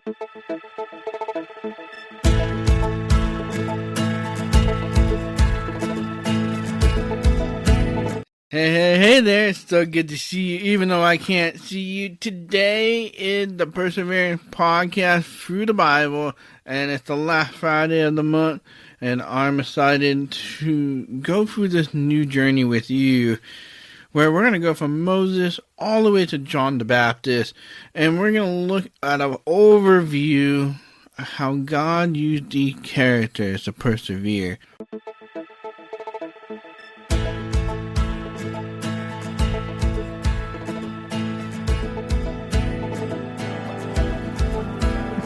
Hey there, it's so good to see you, even though I can't see you. Today is the Persevering Podcast Through the Bible, and it's the last Friday of the month, and I'm excited to go through this new journey with you, where we're going to go from Moses all the way to John the Baptist, and we're going to look at an overview of how God used these characters to persevere.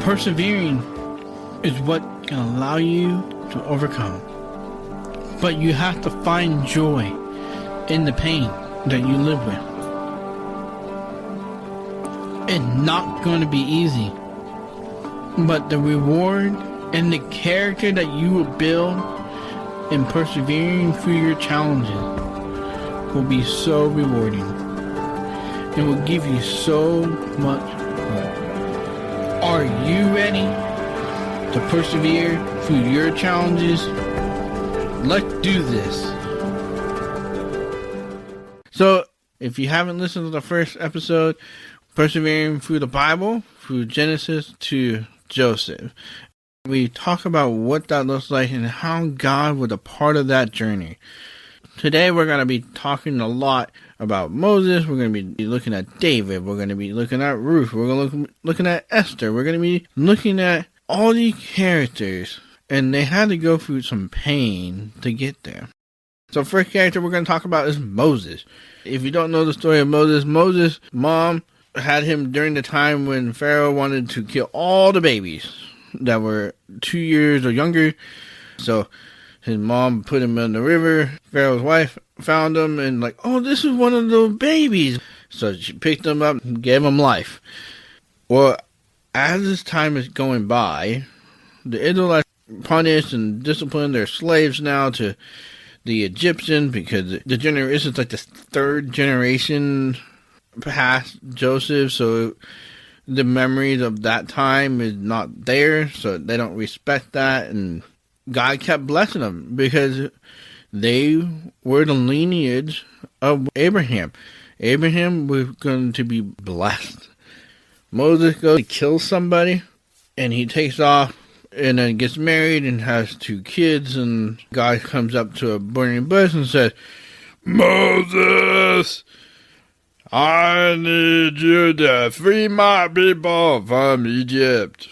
Persevering is what can allow you to overcome. But you have to find joy in the pain that you live with. It's not going to be easy. But the reward and the character that you will build in persevering through your challenges will be so rewarding. It will give you so much hope. Are you ready to persevere through your challenges? Let's do this. So, if you haven't listened to the first episode, Persevering Through the Bible, through Genesis to Joseph, we talk about what that looks like and how God was a part of that journey. Today we're going to be talking a lot about Moses. We're going to be looking at David. We're going to be looking at Ruth. We're going to be looking at Esther. We're going to be looking at all these characters, and they had to go through some pain to get there. So first character we're going to talk about is Moses. If you don't know the story of Moses' mom had him during the time when Pharaoh wanted to kill all the babies that were 2 years or younger. So his mom put him in the river. Pharaoh's wife found him and oh, this is one of the babies. So she picked him up and gave him life. Well, as this time is going by, the Israelites punish and discipline their slaves now to the Egyptians because the generation is like the third generation past Joseph. So the memories of that time is not there. So they don't respect that, and God kept blessing them because they were the lineage of Abraham. Abraham was going to be blessed. Moses goes to kill somebody, and he takes off and then gets married and has 2 kids, and God comes up to a burning bush and says, "Moses, I need you to free my people from Egypt."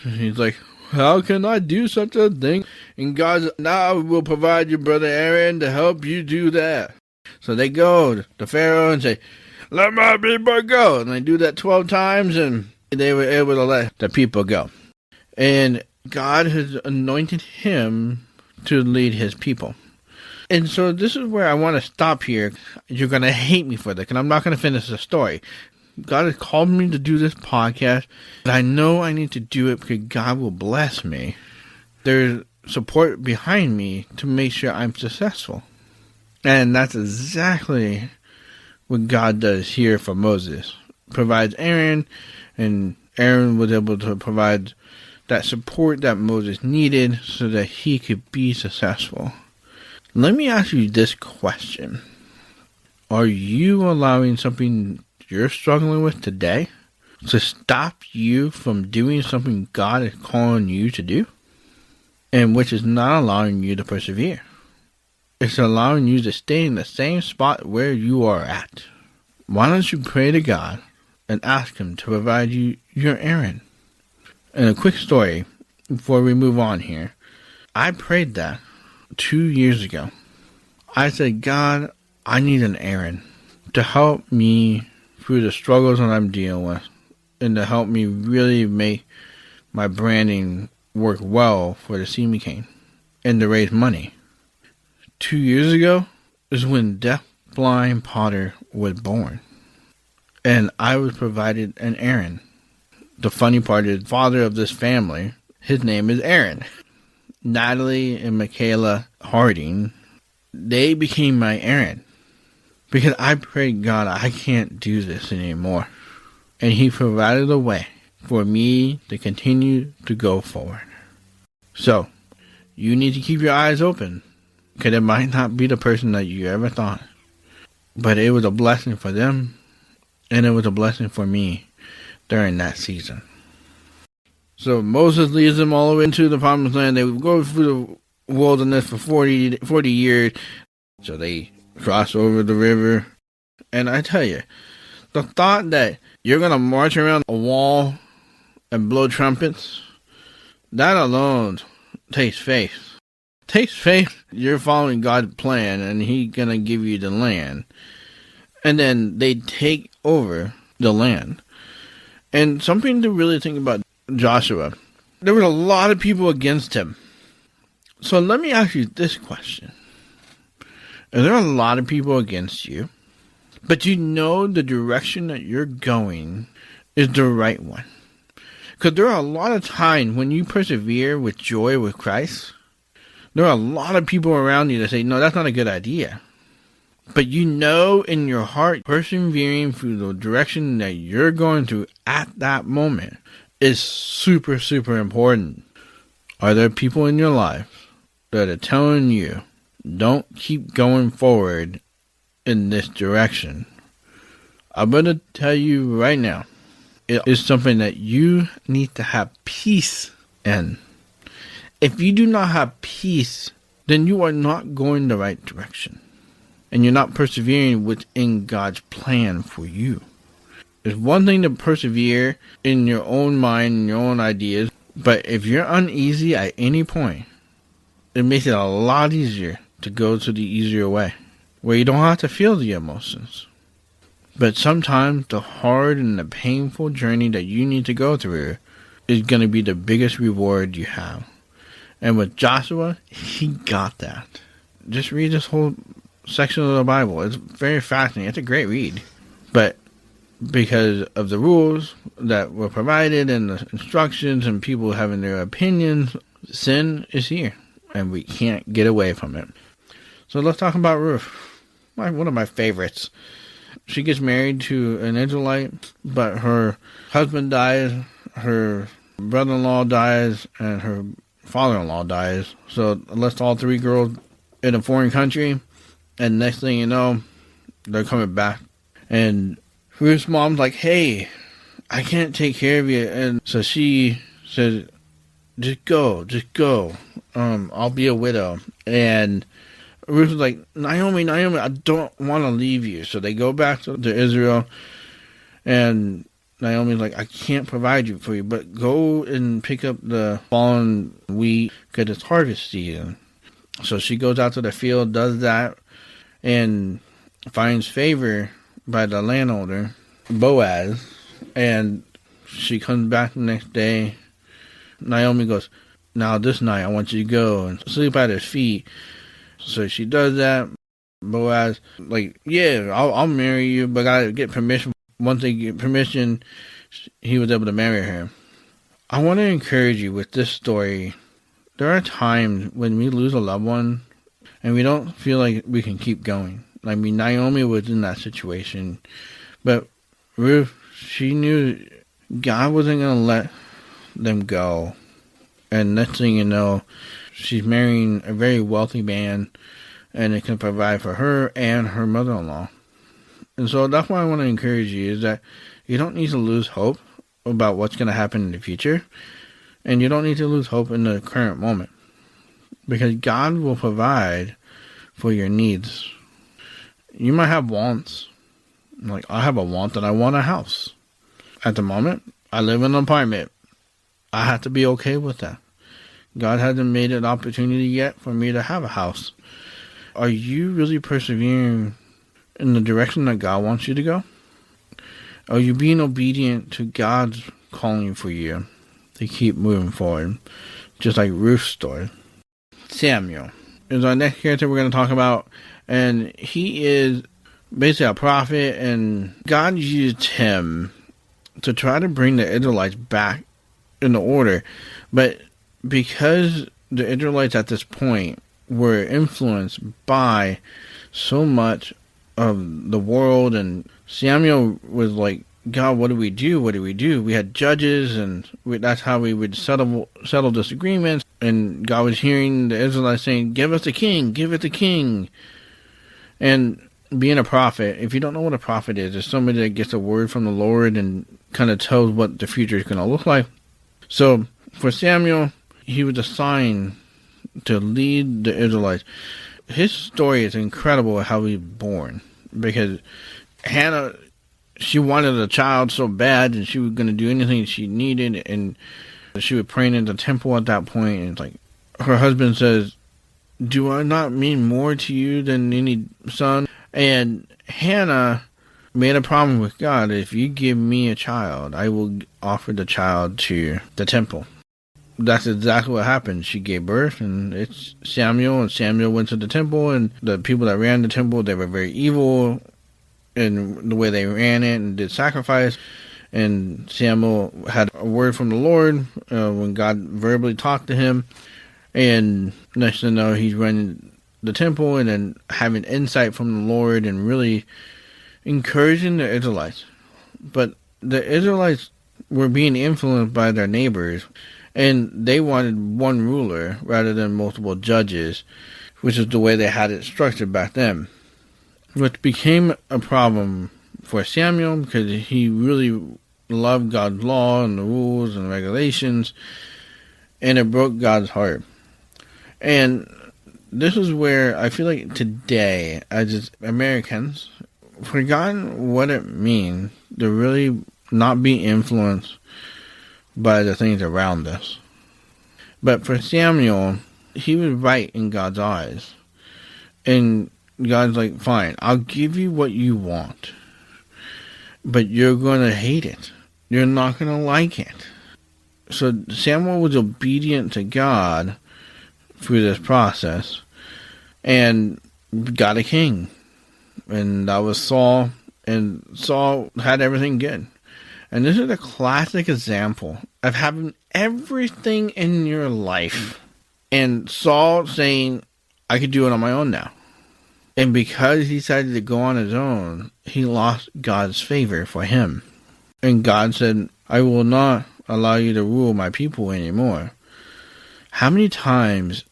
And he's like, "How can I do such a thing?" And God said, "Now I will provide your brother Aaron to help you do that." So they go to Pharaoh and say, "Let my people go." And they do that 12 times, and they were able to let the people go. And God has anointed him to lead his people. And so this is where I want to stop here. You're going to hate me for this, and I'm not going to finish the story. God has called me to do this podcast, but I know I need to do it because God will bless me. There's support behind me to make sure I'm successful. And that's exactly what God does here for Moses. Provides Aaron, and Aaron was able to provide that support that Moses needed so that he could be successful. Let me ask you this question. Are you allowing something you're struggling with today to stop you from doing something God is calling you to do, and which is not allowing you to persevere? It's allowing you to stay in the same spot where you are at. Why don't you pray to God and ask him to provide you your Aaron? And a quick story before we move on here. I prayed that 2 years ago. I said, "God, I need an Aaron to help me through the struggles that I'm dealing with, and to help me really make my branding work well for the See Cane and to raise money." 2 years ago is when DeafBlind Potter was born, and I was provided an Aaron. The funny part is, the father of this family, his name is Aaron. Natalie and Michaela Harding, they became my Aaron. Because I prayed, God, I can't do this anymore. And he provided a way. for me to continue to go forward. So, you need to keep your eyes open, because it might not be the person that you ever thought. But it was a blessing for them, and it was a blessing for me during that season. So Moses leads them all the way into the promised land. They would go through the wilderness for 40 years. So they cross over the river. And I tell you, the thought that you're going to march around a wall and blow trumpets, that alone takes faith. Takes faith you're following God's plan and He's going to give you the land. And then they take over the land. And something to really think about Joshua. There were a lot of people against him. So let me ask you this question. Are there a lot of people against you? But you know the direction that you're going is the right one. Because there are a lot of times when you persevere with joy with Christ, there are a lot of people around you that say, no, that's not a good idea. But you know in your heart, persevering through the direction that you're going through at that moment is super, super important. Are there people in your life that are telling you, don't keep going forward in this direction? I'm going to tell you right now, it is something that you need to have peace in. If you do not have peace, then you are not going the right direction. And you're not persevering within God's plan for you. It's one thing to persevere in your own mind and your own ideas, but if you're uneasy at any point, it makes it a lot easier to go to the easier way, where you don't have to feel the emotions. But sometimes the hard and the painful journey that you need to go through is going to be the biggest reward you have. And with Joshua, he got that. Just read this whole section of the Bible. It's very fascinating. It's a great read. But because of the rules that were provided and the instructions and people having their opinions, sin is here. And we can't get away from it. So let's talk about Ruth. One of my favorites. She gets married to an Israelite, but her husband dies, her brother-in-law dies, and her father-in-law dies. So it lists all three girls in a foreign country. And next thing you know, they're coming back. And Ruth's mom's like, hey, I can't take care of you. And so she says, just go. I'll be a widow. And Ruth was like, Naomi, I don't want to leave you. So they go back to Israel. And Naomi's like, I can't provide you for you, but go and pick up the fallen wheat because it's harvest season. So she goes out to the field, does that, and finds favor by the landowner, Boaz, and she comes back the next day. Naomi goes, now this night I want you to go and sleep at his feet. So she does that. Boaz, like, yeah, I'll marry you, but I gotta get permission. Once they get permission, he was able to marry her. I want to encourage you with this story. There are times when we lose a loved one and we don't feel like we can keep going. I mean, Naomi was in that situation. But Ruth, she knew God wasn't going to let them go. And next thing you know, she's marrying a very wealthy man, and it can provide for her and her mother-in-law. And so that's why I want to encourage you, is that you don't need to lose hope about what's going to happen in the future. And you don't need to lose hope in the current moment. Because God will provide for your needs. You might have wants. Like, I have a want that I want a house. At the moment, I live in an apartment. I have to be okay with that. God hasn't made an opportunity yet for me to have a house. Are you really persevering in the direction that God wants you to go? Are you being obedient to God's calling for you to keep moving forward? Just like Ruth's story. Samuel is our next character we're going to talk about. And he is basically a prophet. And God used him to try to bring the Israelites back into order. But because the Israelites at this point were influenced by so much of the world, and Samuel was like God, what do we do? What do we do? We had judges, and that's how we would settle disagreements. And God was hearing the Israelites saying, give us a king, give it a king. And being a prophet, if you don't know what a prophet is, it's somebody that gets a word from the Lord and kind of tells what the future is going to look like. So for Samuel, he was assigned to lead the Israelites. His story is incredible how he was born, because Hannah, she wanted a child so bad, and she was going to do anything she needed, and she was praying in the temple at that point, and it's like, her husband says, do I not mean more to you than any son? And Hannah made a promise with God, if you give me a child, I will offer the child to the temple. That's exactly what happened. She gave birth, and it's Samuel, and Samuel went to the temple, and the people that ran the temple, they were very evil in the way they ran it and did sacrifice. And Samuel had a word from the Lord when God verbally talked to him, and next thing you know, he's running the temple and then having insight from the Lord and really encouraging the Israelites. But the Israelites were being influenced by their neighbors, and they wanted one ruler rather than multiple judges, which is the way they had it structured back then, which became a problem for Samuel because he really loved God's law and the rules and regulations, and it broke God's heart. And this is where I feel like today, as Americans, forgotten what it means to really not be influenced by the things around us. But for Samuel, he was right in God's eyes. And God's like, fine, I'll give you what you want, but you're going to hate it. You're not going to like it. So Samuel was obedient to God through this process and got a king. And that was Saul. And Saul had everything good. And this is a classic example of having everything in your life and Saul saying, I could do it on my own now. And because he decided to go on his own, he lost God's favor for him. And God said, I will not allow you to rule my people anymore. How many times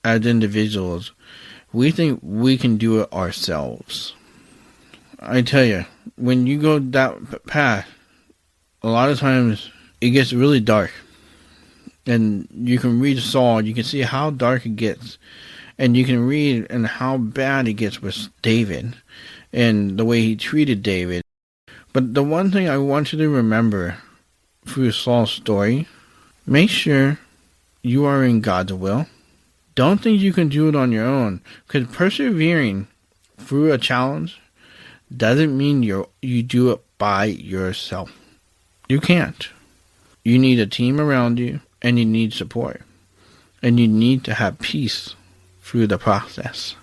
as individuals we think we can do it ourselves? I tell you, when you go that path, a lot of times it gets really dark. And you can read Saul, you can see how dark it gets. And you can read and how bad it gets with David and the way he treated David. But the one thing I want you to remember through Saul's story, make sure you are in God's will. Don't think you can do it on your own, because persevering through a challenge doesn't mean you do it by yourself. You can't. You need a team around you, and you need support. And you need to have peace through the process.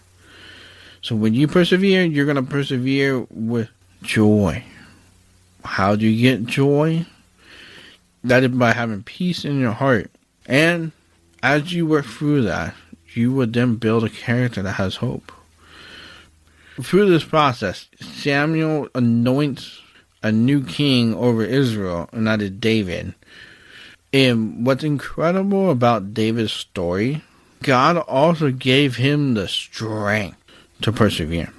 So when you persevere, you're going to persevere with joy. How do you get joy? That is by having peace in your heart. And as you work through that, you will then build a character that has hope. Through this process, Samuel anoints a new king over Israel, and that is David. And what's incredible about David's story, God also gave him the strength to persevere.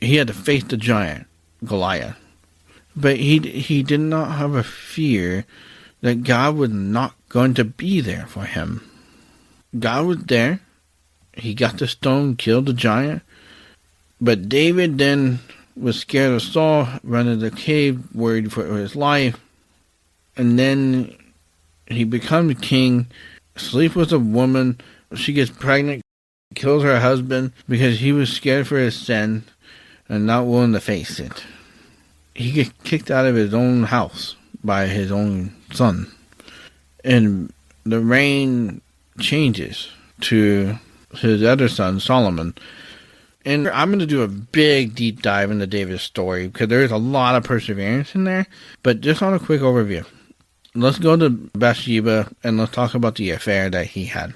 He had to face the giant, Goliath. But he did not have a fear that God was not going to be there for him. God was there. He got the stone, killed the giant. But David then was scared of Saul, ran into the cave, worried for his life. And then he becomes king, sleeps with a woman. She gets pregnant, kills her husband because he was scared for his sin and not willing to face it. He gets kicked out of his own house by his own son. And the reign changes to his other son, Solomon. And I'm going to do a big deep dive into David's story because there's a lot of perseverance in there. But just on a quick overview, let's go to Bathsheba and let's talk about the affair that he had.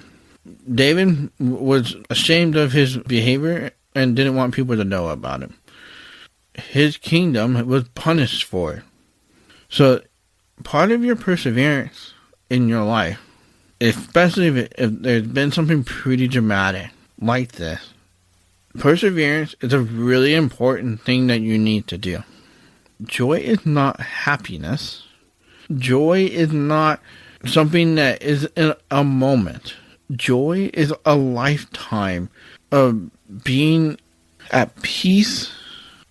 David was ashamed of his behavior and didn't want people to know about it. His kingdom was punished for it. So part of your perseverance in your life, especially if there's been something pretty dramatic like this, perseverance is a really important thing that you need to do. Joy is not happiness. Joy is not something that is in a moment. Joy is a lifetime of being at peace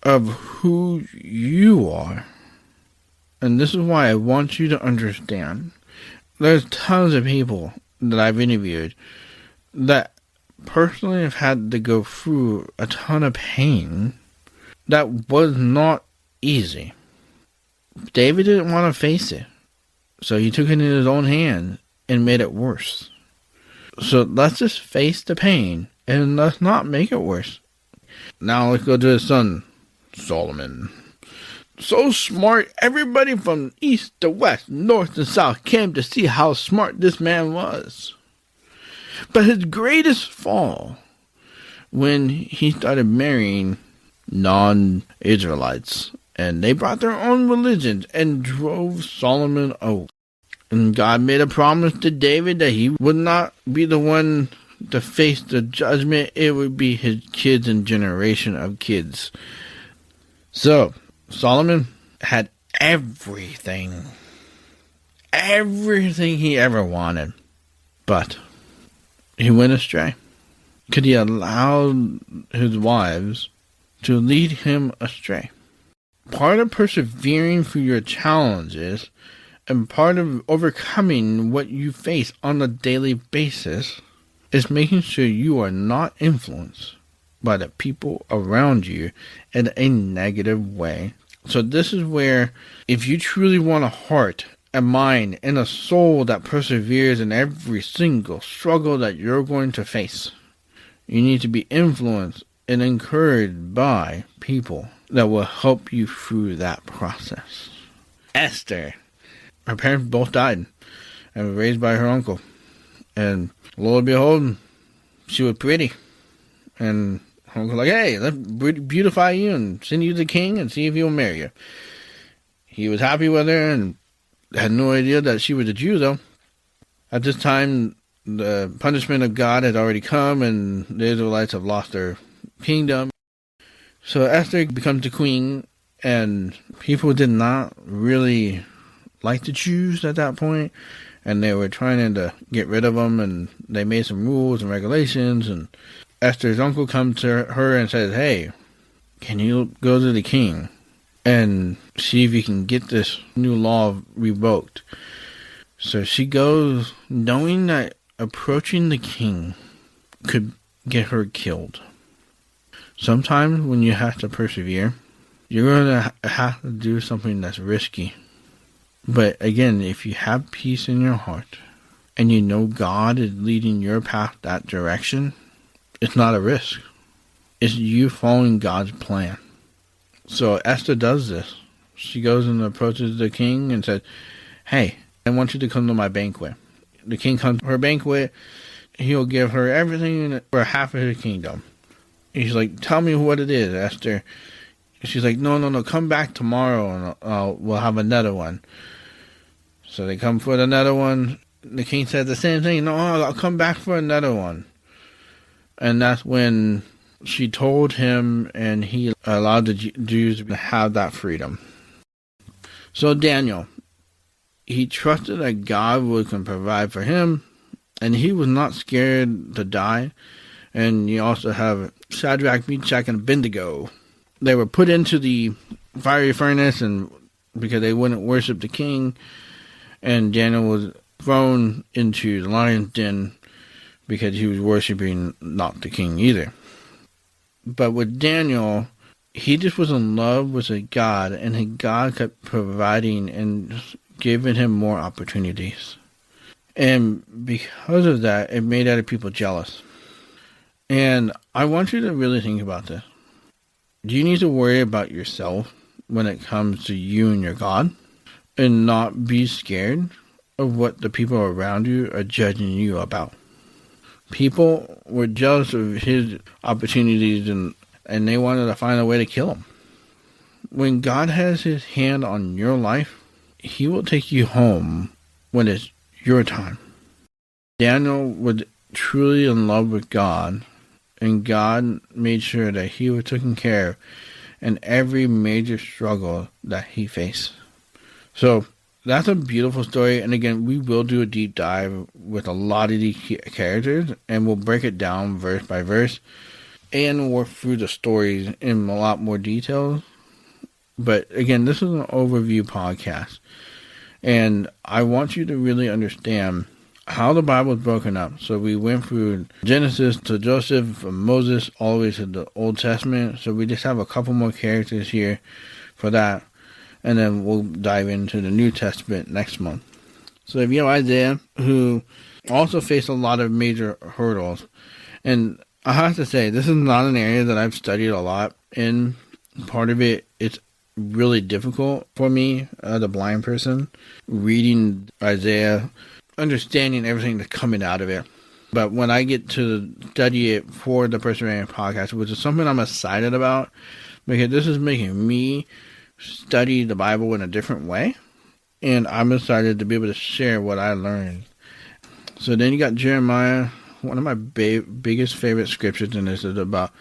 of who you are. And this is why I want you to understand. There's tons of people that I've interviewed that personally have had to go through a ton of pain that was not easy. David didn't want to face it, so he took it in his own hand and made it worse. So let's just face the pain and let's not make it worse. Now let's go to his son, Solomon. So smart, everybody from east to west, north to south came to see how smart this man was. But his greatest fall, when he started marrying non-Israelites, and they brought their own religions and drove Solomon out. And God made a promise to David that he would not be the one to face the judgment. It would be his kids and generation of kids. So Solomon had everything he ever wanted, but he went astray. Could he allow his wives to lead him astray? Part of persevering through your challenges and part of overcoming what you face on a daily basis is making sure you are not influenced by the people around you in a negative way. So this is where, if you truly want a heart, a mind, and a soul that perseveres in every single struggle that you're going to face, you need to be influenced and encouraged by people that will help you through that process. Esther, her parents both died and were raised by her uncle. And lo and behold, she was pretty. And her uncle was like, hey, let's beautify you and send you to the king and see if he'll marry you. He was happy with her and had no idea that she was a Jew, though. At this time, the punishment of God had already come and the Israelites have lost their kingdom. So Esther becomes the queen, and people did not really like the Jews at that point, and they were trying to get rid of them, and they made some rules and regulations, and Esther's uncle comes to her and says, hey, can you go to the king and see if you can get this new law revoked? So she goes, knowing that approaching the king could get her killed. Sometimes when you have to persevere, you're going to have to do something that's risky. But again, if you have peace in your heart and you know God is leading your path that direction, it's not a risk. It's you following God's plan. So Esther does this. She goes and approaches the king and says, hey, I want you to come to my banquet. The king comes to her banquet. He'll give her everything for half of his kingdom. He's like, tell me what it is, Esther. She's like, no, come back tomorrow and we'll have another one. So they come for another one. The king said the same thing. No, I'll come back for another one. And that's when she told him, and he allowed the Jews to have that freedom. So Daniel, he trusted that God would provide for him, and he was not scared to die. And you also have Shadrach, Meshach, and Abednego. They were put into the fiery furnace and because they wouldn't worship the king. And Daniel was thrown into the lion's den because he was worshiping not the king either. But with Daniel, he just was in love with a God, and God kept providing and giving him more opportunities. And because of that, it made other people jealous. And I want you to really think about this. Do you need to worry about yourself when it comes to you and your God? And not be scared of what the people around you are judging you about? People were jealous of his opportunities and they wanted to find a way to kill him. When God has his hand on your life, he will take you home when it's your time. Daniel was truly in love with God, and God made sure that he was taken care of in every major struggle that he faced. So that's a beautiful story, and again, we will do a deep dive with a lot of these characters, and we'll break it down verse by verse, and work through the stories in a lot more detail. But again, this is an overview podcast, and I want you to really understand how the Bible is broken up. So we went through Genesis to Joseph, from Moses, all the way to the Old Testament. So we just have a couple more characters here for that. And then we'll dive into the New Testament next month. So if you have Isaiah, who also faced a lot of major hurdles. And I have to say, this is not an area that I've studied a lot. And part of it, it's really difficult for me as a blind person, reading Isaiah, understanding everything that's coming out of it. But when I get to study it for the Persevering podcast, which is something I'm excited about, because this is making me study the Bible in a different way, and I'm excited to be able to share what I learned. So then you got Jeremiah. One of my biggest favorite scriptures in this is about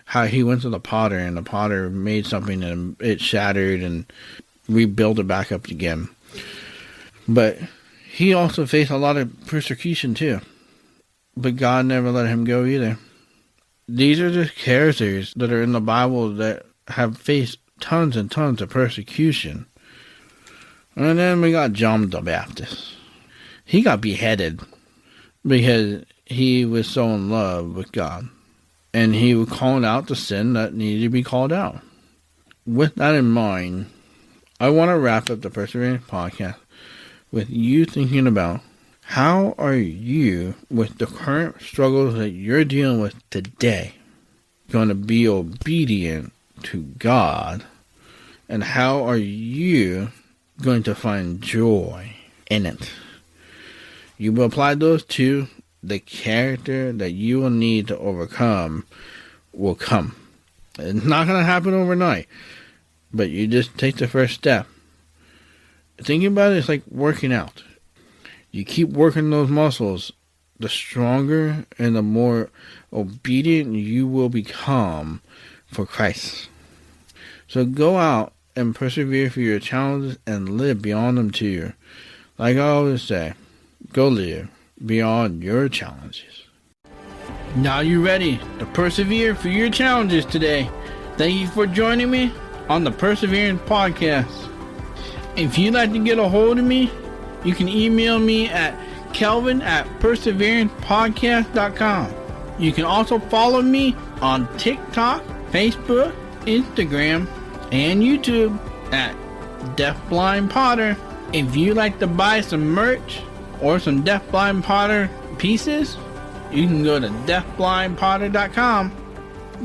how he went to the potter, and the potter made something and it shattered and rebuilt it back up again. But he also faced a lot of persecution too, but God never let him go either. These are just characters that are in the Bible that have faced tons and tons of persecution. And then we got John the Baptist. He got beheaded because he was so in love with God, and he was calling out the sin that needed to be called out. With that in mind, I want to wrap up the Persevering podcast with you thinking about, how are you, with the current struggles that you're dealing with today, going to be obedient to God? And how are you going to find joy in it? You will apply those to the character that you will need to overcome will come. It's not going to happen overnight, but you just take the first step. Thinking about it, it's like working out. You keep working those muscles, the stronger and the more obedient you will become for Christ. So go out and persevere through your challenges and live beyond them too. Like I always say, go live beyond your challenges. Now you're ready to persevere through your challenges today. Thank you for joining me on the Persevering Podcast. If you'd like to get a hold of me, you can email me at kelvin@perseveringpodcast.com. You can also follow me on TikTok, Facebook, Instagram, and YouTube at DeafBlind Potter. If you'd like to buy some merch or some DeafBlind Potter pieces, you can go to DeafBlindPotter.com.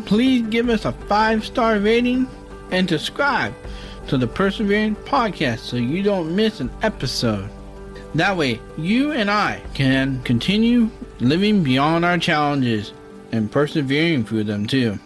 Please give us a 5-star rating and subscribe to the Persevering Podcast so you don't miss an episode. That way, you and I can continue living beyond our challenges and persevering through them too.